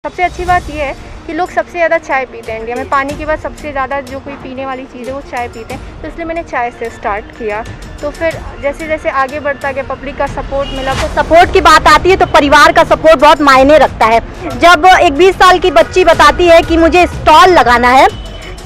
सबसे अच्छी बात ये है कि लोग सबसे ज़्यादा चाय पीते हैं इंडिया में। पानी के बाद सबसे ज़्यादा जो कोई पीने वाली चीज़ है वो चाय पीते हैं, तो इसलिए मैंने चाय से स्टार्ट किया। तो फिर जैसे जैसे आगे बढ़ता गया, पब्लिक का सपोर्ट मिला। तो सपोर्ट की बात आती है तो परिवार का सपोर्ट बहुत मायने रखता है। जब एक 20 साल की बच्ची बताती है कि मुझे स्टॉल लगाना है,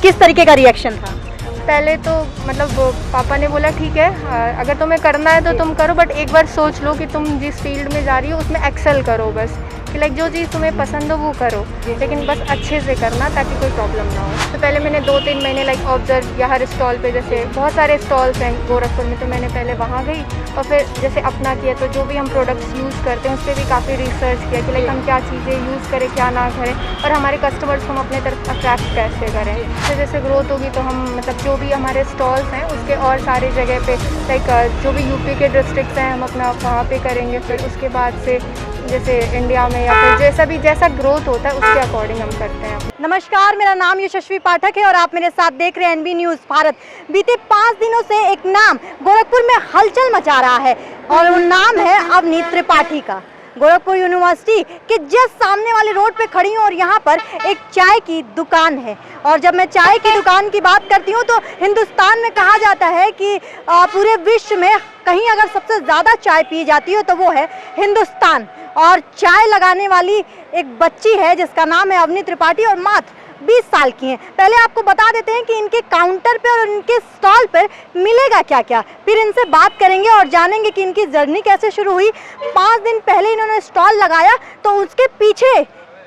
किस तरीके का रिएक्शन था? पहले तो मतलब पापा ने बोला ठीक है, अगर तुम्हें करना है तो तुम करो, बट एक बार सोच लो कि तुम जिस फील्ड में जा रही हो उसमें एक्सेल करो बस, कि लाइक जो चीज़ तुम्हें पसंद हो वो करो, लेकिन बस अच्छे से करना ताकि कोई प्रॉब्लम ना हो। तो पहले मैंने 2-3 महीने लाइक ऑब्जर्व किया हर स्टॉल पे, जैसे बहुत सारे स्टॉल्स हैं गोरखपुर में, तो मैंने पहले वहाँ गई और फिर जैसे अपना किया, तो जो भी हम प्रोडक्ट्स यूज़ करते हैं उस पर भी काफ़ी रिसर्च किया कि लाइक हम क्या चीज़ें यूज़ करें क्या ना करें, और हमारे कस्टमर्स को हम अपने तरफ अट्रैक्ट कैसे करें। फिर जैसे ग्रोथ होगी तो हम मतलब जो भी हमारे स्टॉल्स हैं उसके और सारी जगह पे लाइक जो भी यूपी के डिस्ट्रिक्ट्स हैं हम अपना वहाँ पे करेंगे। फिर उसके बाद से जैसे इंडिया में या फिर जैसा ग्रोथ होता है उसके अकॉर्डिंग हम करते हैं। नमस्कार, मेरा नाम यशस्वी पाठक है और आप मेरे साथ देख रहे हैं एनबी न्यूज़ भारत। बीते 5 दिनों से एक नाम गोरखपुर में हलचल मचा रहा है और वो नाम है अवनी त्रिपाठी का। गोरखपुर यूनिवर्सिटी के जस्ट सामने वाले रोड पे खड़ी हूँ और यहाँ पर एक चाय की दुकान है। और जब मैं चाय की दुकान की बात करती हूँ तो हिंदुस्तान में कहा जाता है कि पूरे विश्व में कहीं अगर सबसे ज़्यादा चाय पी जाती है तो वो है हिंदुस्तान। और चाय लगाने वाली एक बच्ची है जिसका नाम है अवनी त्रिपाठी और मात्र 20 साल की हैं। पहले आपको बता देते हैं कि इनके काउंटर पे और इनके स्टॉल पर मिलेगा क्या क्या, फिर इनसे बात करेंगे और जानेंगे कि इनकी जर्नी कैसे शुरू हुई। 5 दिन पहले इन्होंने स्टॉल लगाया तो उसके पीछे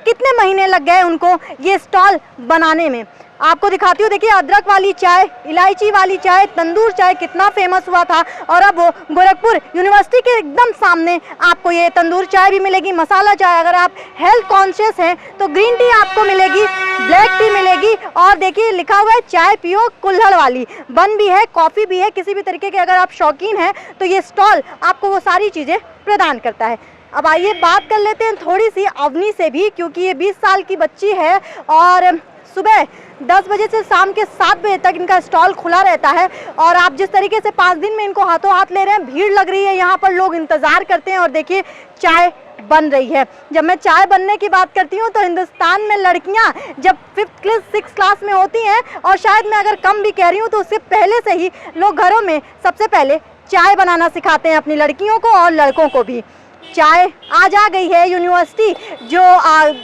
कितने महीने लग गए उनको ये स्टॉल बनाने में। आपको दिखाती हूँ, देखिए अदरक वाली चाय, इलायची वाली चाय, तंदूर चाय कितना फेमस हुआ था और अब वो गोरखपुर यूनिवर्सिटी के एकदम सामने आपको ये तंदूर चाय भी मिलेगी, मसाला चाय। अगर आप हेल्थ कॉन्शियस हैं तो ग्रीन टी आपको मिलेगी, ब्लैक टी मिलेगी और देखिए लिखा हुआ है चाय पियो कुल्हड़ वाली। बन भी है, कॉफ़ी भी है, किसी भी तरीके के अगर आप शौकीन हैं तो ये स्टॉल आपको वो सारी चीज़ें प्रदान करता है। अब आइए बात कर लेते हैं थोड़ी सी अवनी से भी, क्योंकि ये 20 साल की बच्ची है और सुबह 10 बजे से शाम के 7 बजे तक इनका स्टॉल खुला रहता है। और आप जिस तरीके से 5 दिन में इनको हाथों हाथ ले रहे हैं, भीड़ लग रही है यहाँ पर, लोग इंतज़ार करते हैं और देखिए चाय बन रही है। जब मैं चाय बनने की बात करती हूँ तो हिंदुस्तान में लड़कियाँ जब 5th क्लास 6th क्लास में होती हैं, और शायद मैं अगर कम भी कह रही हूँ तो उससे पहले से ही लोग घरों में सबसे पहले चाय बनाना सिखाते हैं अपनी लड़कियों को और लड़कों को भी। चाय आज आ गई है यूनिवर्सिटी जो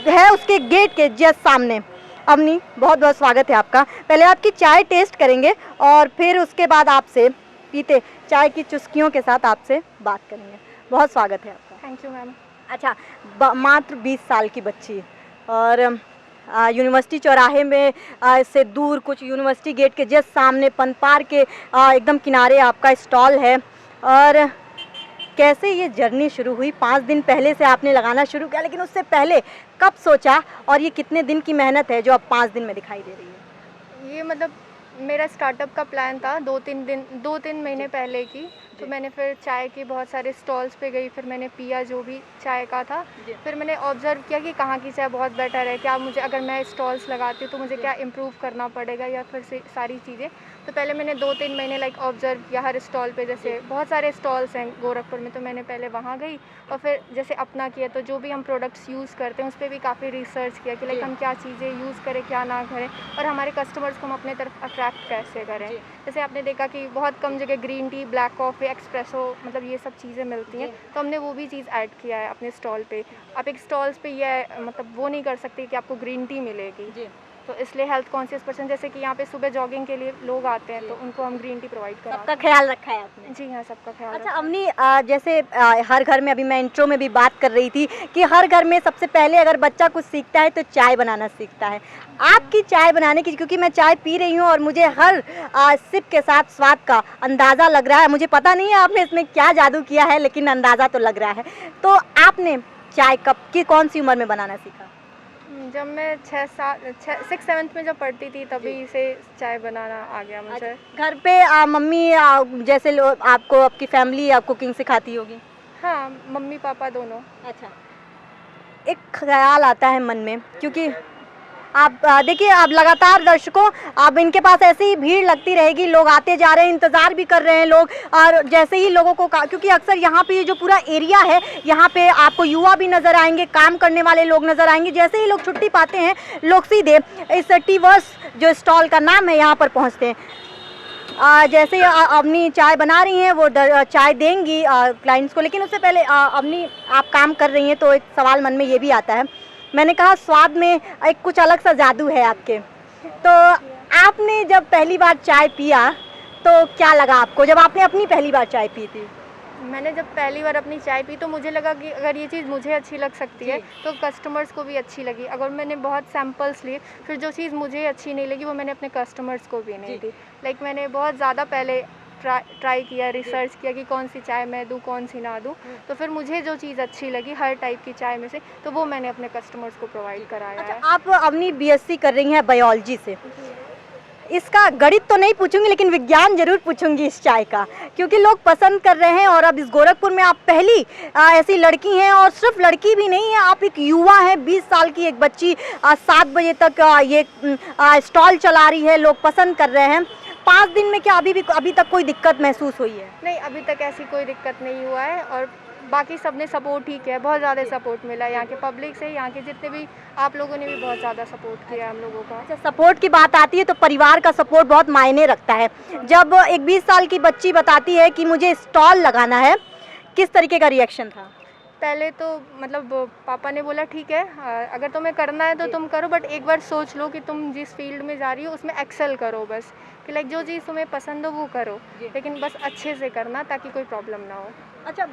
है उसके गेट के जस्ट सामने। अवनी, बहुत बहुत स्वागत है आपका। पहले आपकी चाय टेस्ट करेंगे और फिर उसके बाद आपसे पीते चाय की चुस्कियों के साथ आपसे बात करेंगे। बहुत स्वागत है आपका। Thank you ma'am. अच्छा, मात्र 20 साल की बच्ची और यूनिवर्सिटी चौराहे में से दूर कुछ यूनिवर्सिटी गेट के जस्ट सामने पन पार्क के एकदम किनारे आपका स्टॉल है। और कैसे ये जर्नी शुरू हुई? 5 दिन पहले से आपने लगाना शुरू किया, लेकिन उससे पहले कब सोचा और ये कितने दिन की मेहनत है जो अब 5 दिन में दिखाई दे रही है? ये मतलब मेरा स्टार्टअप का प्लान था 2-3 महीने पहले की। तो मैंने फिर चाय के बहुत सारे स्टॉल्स पे गई, फिर मैंने पिया जो भी चाय का था, फिर मैंने ऑब्जर्व किया कि कहाँ की चाय बहुत बेटर है, क्या मुझे अगर मैं स्टॉल्स लगाती हूँ तो मुझे क्या इम्प्रूव करना पड़ेगा या फिर से सारी चीज़ें। तो पहले मैंने 2-3 महीने लाइक ऑब्जर्व किया हर स्टॉल पे, जैसे बहुत सारे स्टॉल्स हैं गोरखपुर में, तो मैंने पहले वहाँ गई और फिर जैसे अपना किया, तो जो भी हम प्रोडक्ट्स यूज़ करते हैं उस पर भी काफ़ी रिसर्च किया कि लाइक हम क्या चीज़ें यूज़ करें क्या ना करें, और हमारे कस्टमर्स को हम अपने तरफ अट्रैक्ट कैसे करें। जैसे आपने देखा कि बहुत कम जगह green tea, black coffee, espresso मतलब ये सब चीज़ें मिलती हैं, तो हमने वो भी चीज़ ऐड किया है अपने स्टॉल पे। आप एक स्टॉल्स पे ये मतलब वो नहीं कर सकते कि आपको ग्रीन टी मिलेगी, तो इसलिए हेल्थ कॉन्शियस पर्सन जैसे कि यहाँ पे सुबह जॉगिंग के लिए लोग आते हैं तो उनको हम ग्रीन टी प्रोवाइड कराते हैं। सबका ख्याल रखा है आपने? जी हाँ, सबका ख्याल। अच्छा अवनी, जैसे हर घर में, अभी मैं इंट्रो में भी बात कर रही थी कि हर घर में सबसे पहले अगर बच्चा कुछ सीखता है तो चाय बनाना सीखता है। आपकी चाय बनाने की, क्योंकि मैं चाय पी रही हूँ और मुझे हर सिप के साथ स्वाद का अंदाज़ा लग रहा है, मुझे पता नहीं है आपने इसमें क्या जादू किया है लेकिन अंदाज़ा तो लग रहा है। तो आपने चाय कब की कौन सी उम्र में बनाना सीखा? जब मैं 6-7 में जब पढ़ती थी तभी से चाय बनाना आ गया मुझे। घर पे मम्मी जैसे लोग आपको, आपकी फैमिली आपको कुकिंग सिखाती होगी? हाँ, मम्मी पापा दोनों। अच्छा, एक ख्याल आता है मन में, क्योंकि आप देखिए, अब लगातार दर्शकों, अब इनके पास ऐसे ही भीड़ लगती रहेगी, लोग आते जा रहे हैं, इंतज़ार भी कर रहे हैं लोग। और जैसे ही लोगों को क्योंकि अक्सर यहाँ पे ये जो पूरा एरिया है, यहाँ पे आपको युवा भी नज़र आएंगे, काम करने वाले लोग नज़र आएंगे। जैसे ही लोग छुट्टी पाते हैं, लोग सीधे इस टी वर्स जो स्टॉल का नाम है यहाँ पर पहुँचते हैं। जैसे अवनी चाय बना रही हैं, वो चाय देंगी क्लाइंट्स को, लेकिन उससे पहले अवनी, आप काम कर रही हैं तो एक सवाल मन में ये भी आता है। मैंने कहा स्वाद में एक कुछ अलग सा जादू है आपके, तो आपने जब पहली बार चाय पिया तो क्या लगा आपको, जब आपने अपनी पहली बार चाय पी थी? मैंने जब पहली बार अपनी चाय पी तो मुझे लगा कि अगर ये चीज़ मुझे अच्छी लग सकती है तो कस्टमर्स को भी अच्छी लगी। अगर मैंने बहुत सैम्पल्स लिए, फिर जो चीज़ मुझे अच्छी नहीं लगी वो मैंने अपने कस्टमर्स को भी नहीं दी। लाइक मैंने बहुत ज़्यादा पहले ट्राई किया, रिसर्च किया कि कौन सी चाय मैं दूँ, कौन सी ना दूँ। तो फिर मुझे जो चीज़ अच्छी लगी हर टाइप की चाय में से, तो वो मैंने अपने कस्टमर्स को प्रोवाइड कराया है। आप अपनी बीएससी कर रही हैं बायोलॉजी से, इसका गणित तो नहीं पूछूंगी लेकिन विज्ञान जरूर पूछूंगी इस चाय का, क्योंकि लोग पसंद कर रहे हैं। और अब इस गोरखपुर में आप पहली ऐसी लड़की हैं, और सिर्फ लड़की भी नहीं है, आप एक युवा हैं, 20 साल की एक बच्ची 7 बजे तक ये स्टॉल चला रही है, लोग पसंद कर रहे हैं। 5 दिन में क्या अभी तक कोई दिक्कत महसूस हुई है? नहीं, अभी तक ऐसी कोई दिक्कत नहीं हुआ है, और बाकी सबने सपोर्ट ही किया है, बहुत ज़्यादा सपोर्ट मिला है यहाँ के पब्लिक से, यहाँ के जितने भी आप लोगों ने भी बहुत ज़्यादा सपोर्ट किया है हम लोगों का। अच्छा, सपोर्ट की बात आती है तो परिवार का सपोर्ट बहुत मायने रखता है। जब एक 20 साल की बच्ची बताती है कि मुझे स्टॉल लगाना है, किस तरीके का रिएक्शन था? पहले तो मतलब पापा ने बोला ठीक है, अगर तुम्हें करना है तो तुम करो, बट एक बार सोच लो कि तुम जिस फील्ड में जा रही हो उसमें एक्सेल करो, बस कि लाइक जो चीज़ तुम्हें पसंद हो वो करो, लेकिन बस अच्छे से करना ताकि कोई प्रॉब्लम ना हो। अच्छा,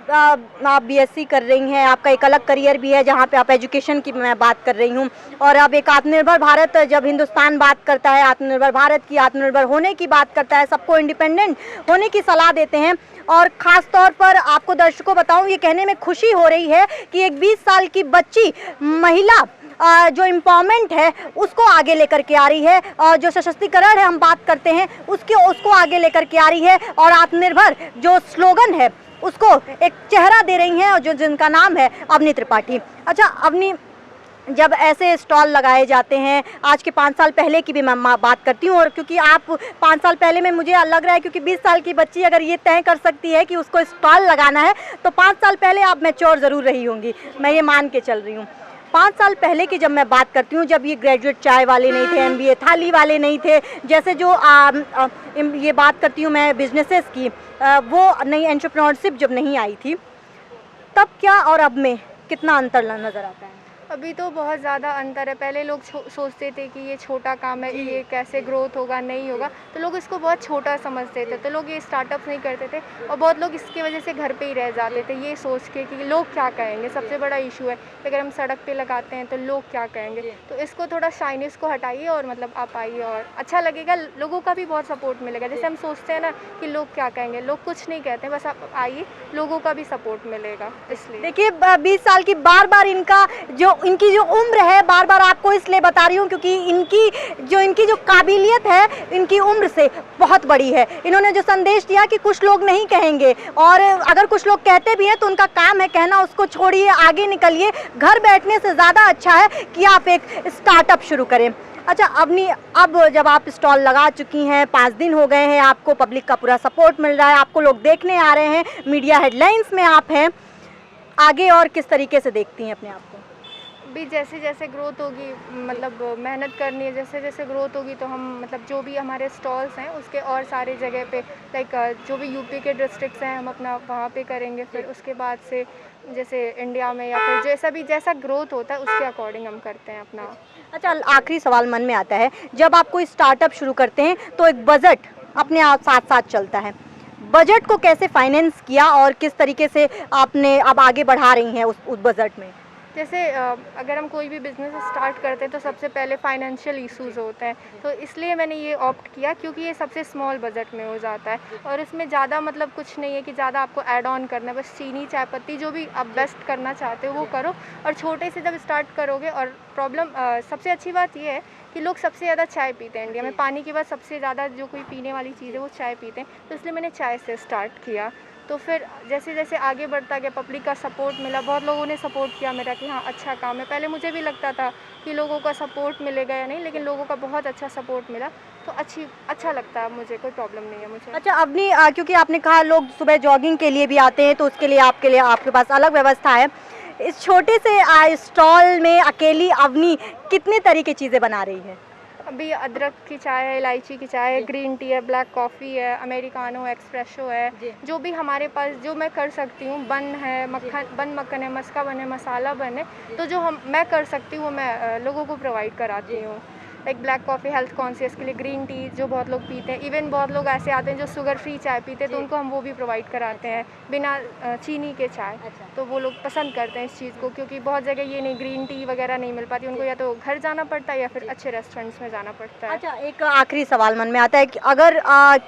आप बीएससी कर रही हैं, आपका एक अलग करियर भी है जहाँ पे आप एजुकेशन की मैं बात कर रही हूँ, और अब एक आत्मनिर्भर भारत, जब हिंदुस्तान बात करता है आत्मनिर्भर भारत की, आत्मनिर्भर होने की बात करता है, सबको इंडिपेंडेंट होने की सलाह देते हैं। और ख़ास तौर पर आपको दर्शकों बताऊं, ये कहने में खुशी हो रही है कि एक 20 साल की बच्ची महिला जो एम्पावरमेंट है उसको आगे लेकर के आ रही है, जो सशक्तिकरण है हम बात करते हैं उसको आगे लेकर के आ रही है, और आत्मनिर्भर जो स्लोगन है उसको एक चेहरा दे रही हैं, और जिनका नाम है अवनी त्रिपाठी। अच्छा अवनी, जब ऐसे स्टॉल लगाए जाते हैं, आज के 5 साल पहले की भी मैं बात करती हूँ, और क्योंकि आप 5 साल पहले में मुझे लग रहा है, क्योंकि 20 साल की बच्ची अगर ये तय कर सकती है कि उसको स्टॉल लगाना है तो 5 साल पहले आप मैच्योर ज़रूर रही होंगी, मैं ये मान के चल रही हूँ। 5 साल पहले की जब मैं बात करती हूँ, जब ये ग्रेजुएट चाय वाले नहीं थे, MBA थाली वाले नहीं थे, जैसे जो ये बात करती हूँ मैं बिजनेसेस की, वो नई एंटरप्रेन्योरशिप जब नहीं आई थी, तब क्या और अब में कितना अंतर नज़र आता है? अभी तो बहुत ज़्यादा अंतर है। पहले लोग सोचते थे कि ये छोटा काम है, ये कैसे ग्रोथ होगा, नहीं होगा, तो लोग इसको बहुत छोटा समझते थे, तो लोग ये स्टार्टअप नहीं करते थे, और बहुत लोग इसकी वजह से घर पे ही रह जाते थे, ये सोच के कि लोग क्या कहेंगे। सबसे बड़ा इशू है अगर हम सड़क पे लगाते हैं तो लोग क्या कहेंगे, तो इसको थोड़ा शाइनेस को हटाइए और मतलब आप आइए, और अच्छा लगेगा, लोगों का भी बहुत सपोर्ट मिलेगा। जैसे हम सोचते हैं ना कि लोग क्या कहेंगे, लोग कुछ नहीं कहते, बस आप आइए, लोगों का भी सपोर्ट मिलेगा। इसलिए देखिए, 20 साल की बार इनकी जो उम्र है, बार बार आपको इसलिए बता रही हूँ क्योंकि इनकी जो काबिलियत है इनकी उम्र से बहुत बड़ी है। इन्होंने जो संदेश दिया कि कुछ लोग नहीं कहेंगे, और अगर कुछ लोग कहते भी हैं तो उनका काम है कहना, उसको छोड़िए, आगे निकलिए। घर बैठने से ज़्यादा अच्छा है कि आप एक स्टार्टअप शुरू करें। अच्छा अवनी, अब जब आप स्टॉल लगा चुकी हैं, 5 दिन हो गए हैं, आपको पब्लिक का पूरा सपोर्ट मिल रहा है, आपको लोग देखने आ रहे हैं, मीडिया हेडलाइंस में आप हैं, आगे और किस तरीके से देखती हैं अपने आप को? भी जैसे जैसे ग्रोथ होगी, मतलब मेहनत करनी है, जैसे जैसे ग्रोथ होगी तो हम मतलब जो भी हमारे स्टॉल्स हैं उसके और सारे जगह पे, लाइक जो भी यूपी के डिस्ट्रिक्ट्स हैं हम अपना वहाँ पे करेंगे। फिर उसके बाद से जैसे इंडिया में या फिर जैसा ग्रोथ होता है उसके अकॉर्डिंग हम करते हैं अपना। अच्छा, आखिरी सवाल मन में आता है, जब आप कोई स्टार्टअप शुरू करते हैं तो एक बजट अपने आप साथ साथ चलता है, बजट को कैसे फाइनेंस किया और किस तरीके से आपने अब आगे बढ़ा रही हैं उस बजट में? जैसे अगर हम कोई भी बिज़नेस स्टार्ट करते हैं तो सबसे पहले फाइनेंशियल इश्यूज़ होते हैं, तो इसलिए मैंने ये ऑप्ट किया क्योंकि ये सबसे स्मॉल बजट में हो जाता है, और इसमें ज़्यादा मतलब कुछ नहीं है कि ज़्यादा आपको ऐड ऑन करना है, बस चीनी, चाय पत्ती, जो भी आप बेस्ट करना चाहते हो वो करो, और छोटे से जब स्टार्ट करोगे। और प्रॉब्लम सबसे अच्छी बात ये है कि लोग सबसे ज़्यादा चाय पीते हैं इंडिया में, पानी के बाद सबसे ज़्यादा जो कोई पीने वाली चीज़ है वो चाय पीते हैं, तो इसलिए मैंने चाय से स्टार्ट किया। तो फिर जैसे जैसे आगे बढ़ता गया, पब्लिक का सपोर्ट मिला, बहुत लोगों ने सपोर्ट किया मेरा कि हाँ अच्छा काम है। पहले मुझे भी लगता था कि लोगों का सपोर्ट मिलेगा या नहीं, लेकिन लोगों का बहुत अच्छा सपोर्ट मिला, तो अच्छा लगता है मुझे, कोई प्रॉब्लम नहीं है मुझे। अच्छा, अवनी, क्योंकि आपने कहा लोग सुबह जॉगिंग के लिए भी आते हैं, तो उसके लिए आपके पास अलग व्यवस्था है। इस छोटे से स्टॉल में अकेली अवनी कितने तरह की चीज़ें बना रही है? अभी अदरक की चाय है, इलायची की चाय है, ग्रीन टी है, ब्लैक कॉफ़ी है, अमेरिकानो है, एक्सप्रेशो है, जो भी हमारे पास जो मैं कर सकती हूँ। बन है, बन मक्खन है, मस्का बन है, मसाला बन है, तो जो मैं कर सकती हूँ वो मैं लोगों को प्रोवाइड कराती हूँ। एक ब्लैक कॉफ़ी हेल्थ कॉन्शियस के लिए, ग्रीन टी जो बहुत लोग पीते हैं, इवन बहुत लोग ऐसे आते हैं जो शुगर फ्री चाय पीते हैं, तो उनको हम वो भी प्रोवाइड कराते हैं, बिना चीनी के चाय। तो वो लोग पसंद करते हैं इस चीज़ को, क्योंकि बहुत जगह ये नहीं, ग्रीन टी वगैरह नहीं मिल पाती उनको, या तो घर जाना पड़ता है या फिर अच्छे रेस्टोरेंट्स में जाना पड़ता है। अच्छा, एक आखिरी सवाल मन में आता है कि अगर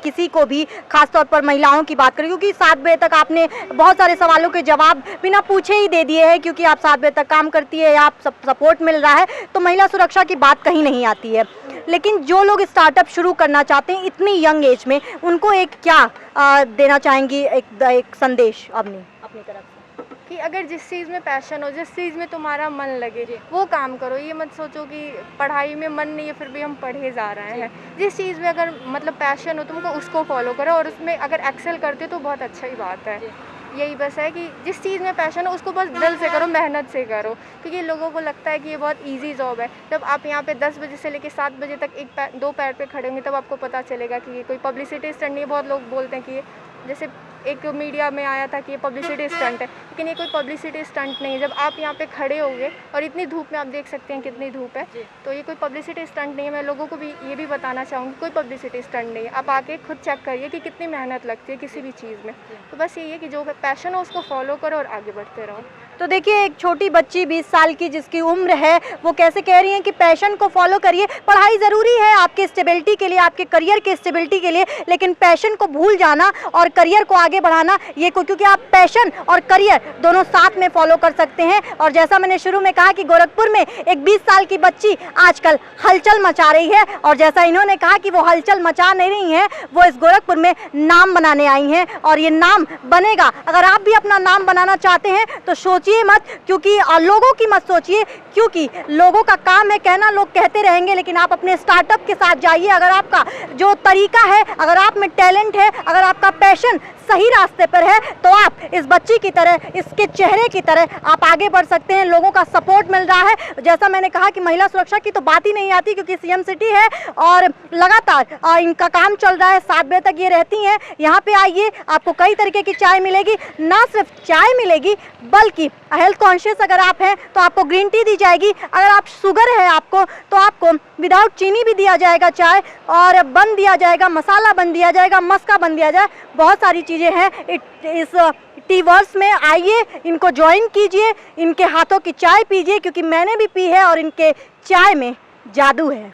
किसी को भी, खासतौर पर महिलाओं की बात करें, क्योंकि 7 बजे तक आपने बहुत सारे सवालों के जवाब बिना पूछे ही दे दिए हैं, क्योंकि आप 7 बजे तक काम करती है, आप सपोर्ट मिल रहा है, तो महिला सुरक्षा की बात कहीं नहीं आती है। लेकिन जो लोग स्टार्टअप शुरू करना चाहते हैं इतनी यंग एज में, उनको एक क्या देना चाहेंगी, एक संदेश अपनी तरफ से? कि अगर जिस चीज़ में पैशन हो, जिस चीज़ में तुम्हारा मन लगे, वो काम करो। ये मत सोचो कि पढ़ाई में मन नहीं है फिर भी हम पढ़े जा रहे हैं। जिस चीज़ में अगर मतलब पैशन हो तुमको, उसको फॉलो करो, और उसमें अगर एक्सेल करते हो तो बहुत अच्छा ही बात है। यही बस है कि जिस चीज़ में पैशन हो उसको बस दिल से करो, मेहनत से करो, क्योंकि लोगों को लगता है कि ये बहुत इजी जॉब है। जब आप यहाँ पे 10 बजे से लेकर 7 बजे तक दो पैर पे खड़े होंगे, तब आपको पता चलेगा कि ये कोई पब्लिसिटी स्टंट नहीं है। बहुत लोग बोलते हैं कि ये, जैसे एक मीडिया में आया था कि ये पब्लिसिटी स्टंट है, लेकिन ये कोई पब्लिसिटी स्टंट नहीं है। जब आप यहाँ पे खड़े होंगे और इतनी धूप में, आप देख सकते हैं कितनी धूप है, तो ये कोई पब्लिसिटी स्टंट नहीं है। मैं लोगों को भी ये भी बताना चाहूँगी, कोई पब्लिसिटी स्टंट नहीं है। आप आके खुद चेक करिए कि कितनी मेहनत लगती है किसी भी चीज़ में। तो बस यही है कि जो पैशन हो उसको फॉलो करो और आगे बढ़ते रहो। तो देखिए, एक छोटी बच्ची 20 साल की जिसकी उम्र है, वो कैसे कह रही हैं कि पैशन को फॉलो करिए। पढ़ाई ज़रूरी है आपके स्टेबिलिटी के लिए, आपके करियर के स्टेबिलिटी के लिए, लेकिन पैशन को भूल जाना और करियर को आगे बढ़ाना, ये क्योंकि आप पैशन और करियर दोनों साथ में फॉलो कर सकते हैं। और जैसा मैंने शुरू में कहा कि गोरखपुर में एक 20 साल की बच्ची आजकल हलचल मचा रही है, और जैसा इन्होंने कहा कि वो हलचल मचा नहीं रही हैं, वो इस गोरखपुर में नाम बनाने आई हैं, और ये नाम बनेगा। अगर आप भी अपना नाम बनाना चाहते हैं तो सोचिए मत, क्योंकि लोगों की मत सोचिए, क्योंकि लोगों का काम है कहना, लोग कहते रहेंगे, लेकिन आप अपने स्टार्टअप के साथ जाइए। अगर आपका जो तरीका है, अगर आप में टैलेंट है, अगर आपका पैशन सही रास्ते पर है, तो आप इस बच्ची की तरह, इसके चेहरे की तरह आप आगे बढ़ सकते हैं। लोगों का सपोर्ट मिल रहा है। जैसा मैंने कहा कि महिला सुरक्षा की तो बात ही नहीं आती, क्योंकि सीएम सिटी है और लगातार इनका काम चल रहा है। 7 बजे तक ये रहती हैं। यहाँ पे आइए, आपको कई तरीके की चाय मिलेगी। ना सिर्फ चाय मिलेगी, बल्कि हेल्थ कॉन्शियस अगर आप हैं तो आपको ग्रीन टी दी जाएगी। अगर आप शुगर है आपको, तो आपको विदाउट चीनी भी दिया जाएगा चाय, और बन दिया जाएगा, मसाला बन दिया जाएगा, मस्का बन दिया जाए। बहुत सारी चीज़ें हैं इस टी वर्स में। आइए, इनको ज्वाइन कीजिए, इनके हाथों की चाय पीजिए, क्योंकि मैंने भी पी है और इनके चाय में जादू है।